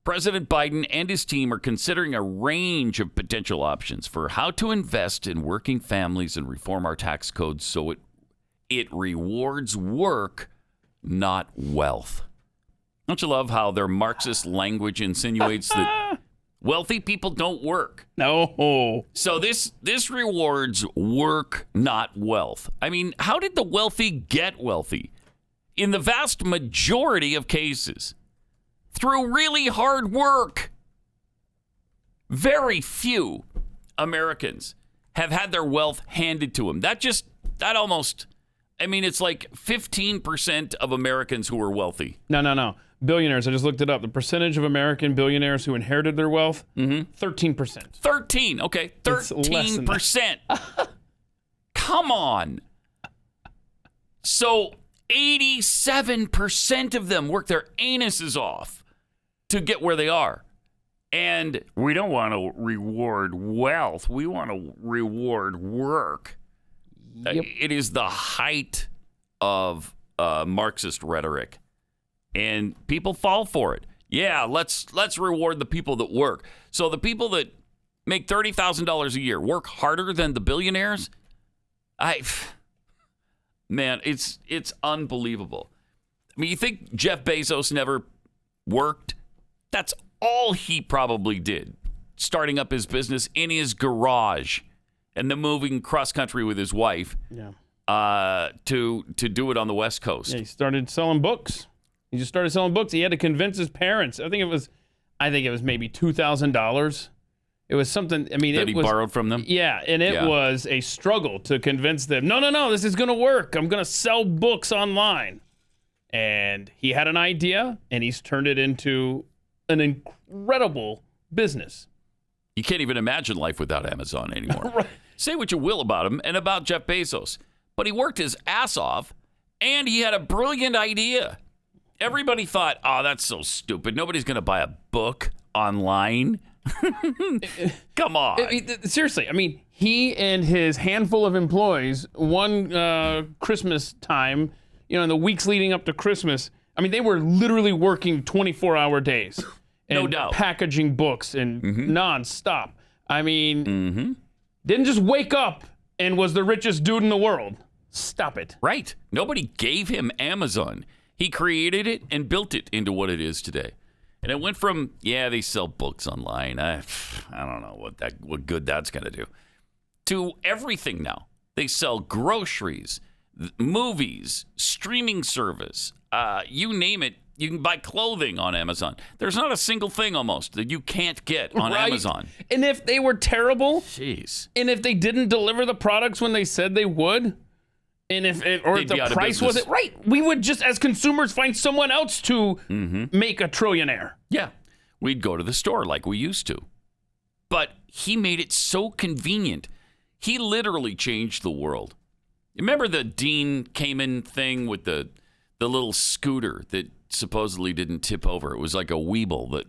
President Biden and his team are considering a range of potential options for how to invest in working families and reform our tax code so it rewards work, not wealth. Don't you love how their Marxist language insinuates that wealthy people don't work? No. So this rewards work, not wealth. I mean, how did the wealthy get wealthy? In the vast majority of cases, through really hard work. Very few Americans have had their wealth handed to them. It's like 15% of Americans who are wealthy. No. Billionaires, I just looked it up. The percentage of American billionaires who inherited their wealth, 13%. 13, okay. 13%. Come on. So 87% of them work their anuses off to get where they are. And we don't want to reward wealth. We want to reward work. Yep. It is the height of Marxist rhetoric. And people fall for it. Yeah, let's reward the people that work. So the people that make $30,000 a year work harder than the billionaires? Man, it's unbelievable. I mean, you think Jeff Bezos never worked? That's all he probably did, starting up his business in his garage and then moving cross country with his wife to do it on the West Coast. Yeah, he started selling books. He just started selling books. He had to convince his parents. I think it was maybe $2,000. It was something. I mean, that he borrowed from them. Yeah, and it was a struggle to convince them. No, this is going to work. I'm going to sell books online. And he had an idea, and he's turned it into an incredible business. You can't even imagine life without Amazon anymore. Right. Say what you will about him and about Jeff Bezos, but he worked his ass off, and he had a brilliant idea. Everybody thought, oh, that's so stupid. Nobody's going to buy a book online. Come on. Seriously, I mean, he and his handful of employees, one Christmas time, in the weeks leading up to Christmas, I mean, they were literally working 24-hour days. And no doubt. Packaging books and nonstop. I mean, didn't just wake up and was the richest dude in the world. Stop it. Right. Nobody gave him Amazon. He created it and built it into what it is today. And it went from, they sell books online. I don't know what good that's going to do. To everything now. They sell groceries, movies, streaming service. You name it. You can buy clothing on Amazon. There's not a single thing almost that you can't get on Amazon. And if they were terrible, jeez. And if they didn't deliver the products when they said they would, and if the price wasn't right, we would just, as consumers, find someone else to make a trillionaire. Yeah, we'd go to the store like we used to. But he made it so convenient. He literally changed the world. Remember the Dean Kamen thing with the little scooter that supposedly didn't tip over? It was like a Weeble that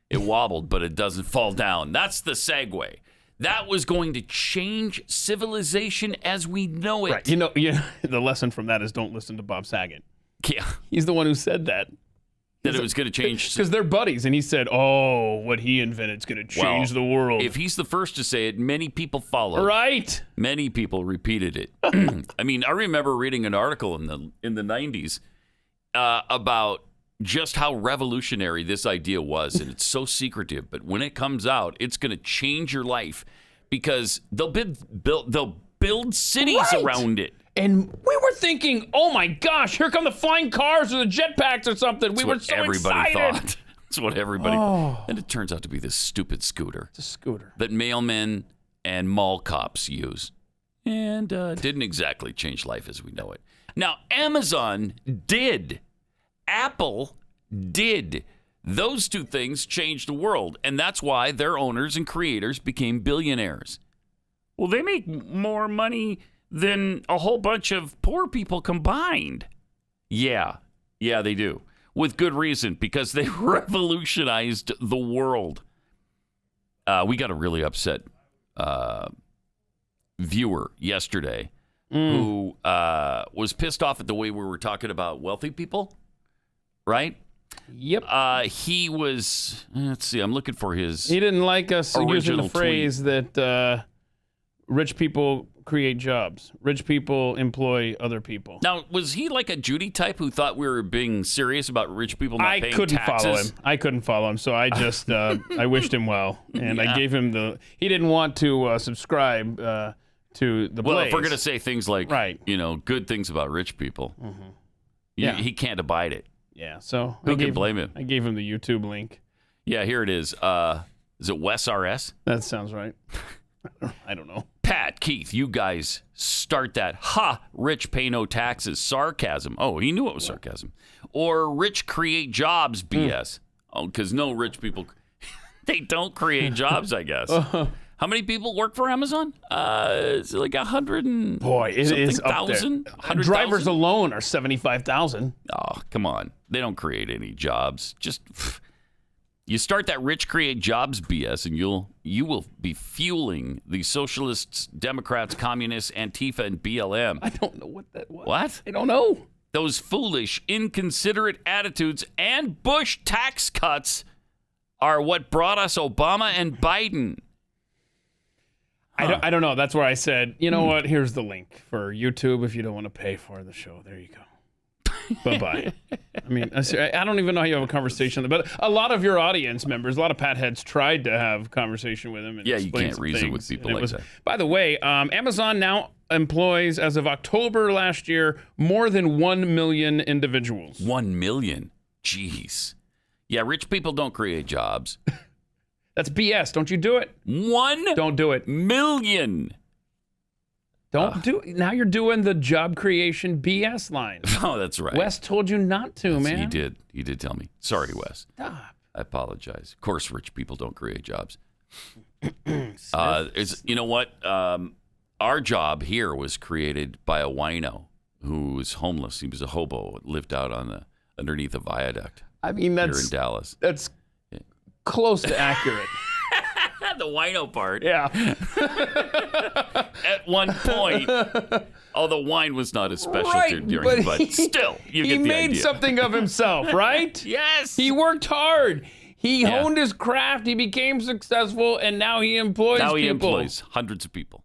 it wobbled, but it doesn't fall down. That's the Segway. That was going to change civilization as we know it. Right. The lesson from that is don't listen to Bob Sagan. Yeah. He's the one who said that. That it was going to change. Because they're buddies, and he said, what he invented is going to change the world. If he's the first to say it, many people followed. Right. Many people repeated it. I mean, I remember reading an article in the 90s about just how revolutionary this idea was, and it's so secretive. But when it comes out, it's going to change your life because they'll build cities around it. And we were thinking, oh my gosh, here come the flying cars or the jetpacks or something. We were so everybody excited. Thought. That's what everybody thought. And it turns out to be this stupid scooter. It's a scooter that mailmen and mall cops use. And didn't exactly change life as we know it. Now, Amazon did. Apple did. Those two things changed the world, and that's why their owners and creators became billionaires. Well, they make more money than a whole bunch of poor people combined. Yeah, they do. With good reason, because they revolutionized the world. We got a really upset viewer yesterday who was pissed off at the way we were talking about wealthy people. Right? Yep. He was, let's see, I'm looking for his. He didn't like us using original the phrase that rich people create jobs. Rich people employ other people. Now, was he like a Judy type who thought we were being serious about rich people not paying taxes? I couldn't follow him, so I just I wished him well, and I gave him he didn't want to subscribe to the Blaze. Well, if we're going to say things like, right. Good things about rich people, he can't abide it. Yeah, so Who can blame him? I gave him the YouTube link. Yeah, here it is. Is it Wes RS? That sounds right. I don't know. Pat, Keith, you guys start that. Rich pay no taxes. Sarcasm. Oh, he knew it was sarcasm. Or rich create jobs BS. Oh, because no rich people, they don't create jobs, I guess. How many people work for Amazon? It's like 100 and Boy, it is up there. 100,000? Drivers alone are 75,000. Oh, come on. They don't create any jobs. Just you start that rich create jobs BS, and you will be fueling the socialists, Democrats, communists, Antifa, and BLM. I don't know what that was. What? I don't know. Those foolish, inconsiderate attitudes and Bush tax cuts are what brought us Obama and Biden. I don't know. That's where I said, you know what? Here's the link for YouTube if you don't want to pay for the show. There you go. Bye-bye. I mean, I don't even know how you have a conversation. But a lot of your audience members, a lot of Pat heads tried to have a conversation with him. And you can't reason things. with people like that. By the way, Amazon now employs, as of October last year, more than 1 million individuals. 1 million? Jeez. Yeah, rich people don't create jobs. That's BS. Don't you do it. Don't do it. Million. Don't do it. Now you're doing the job creation BS line. Oh, that's right. Wes told you not to, man. He did. He did tell me. Sorry, Wes. Stop. I apologize. Of course, rich people don't create jobs. You know what? Our job here was created by a wino who was homeless. He was a hobo, lived out underneath a viaduct. I mean, here in Dallas. That's close to accurate. The wino part. Yeah. At one point, the wine was not as special during, but still, you get the idea. He made something of himself, right? Yes. He worked hard. He honed his craft. He became successful, and now he employs people. Now he employs hundreds of people.